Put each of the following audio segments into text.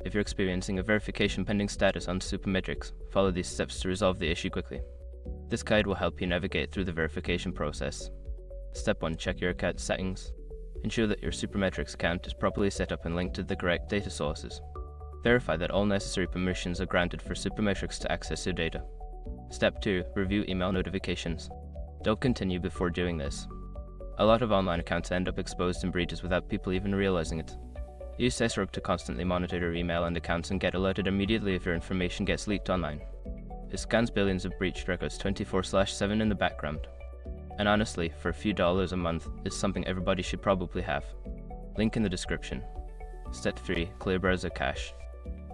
If you're experiencing a verification pending status on Supermetrics, follow these steps to resolve the issue quickly. This guide will help you navigate through the verification process. Step 1. Check your account settings. Ensure that your Supermetrics account is properly set up and linked to the correct data sources. Verify that all necessary permissions are granted for Supermetrics to access your data. Step 2. Review email notifications. Don't continue before doing this. A lot of online accounts end up exposed in breaches without people even realizing it. Use SROG to constantly monitor your email and accounts and get alerted immediately if your information gets leaked online. It scans billions of breached records 24/7 in the background. And honestly, for a few dollars a month, it's something everybody should probably have. Link in the description. Step 3. Clear browser cache.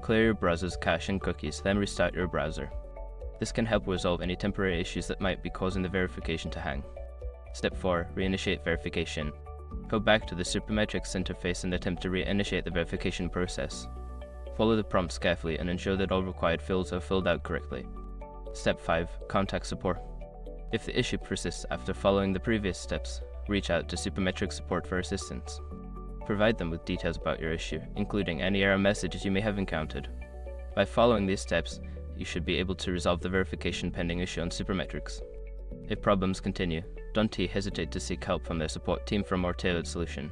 Clear your browser's cache and cookies, then restart your browser. This can help resolve any temporary issues that might be causing the verification to hang. Step 4. Reinitiate verification. Go back to the Supermetrics interface and attempt to reinitiate the verification process. Follow the prompts carefully and ensure that all required fields are filled out correctly. Step 5. Contact support. If the issue persists after following the previous steps, reach out to Supermetrics support for assistance. Provide them with details about your issue, including any error messages you may have encountered. By following these steps, you should be able to resolve the verification pending issue on Supermetrics. If problems continue, don't hesitate to seek help from their support team for a more tailored solution.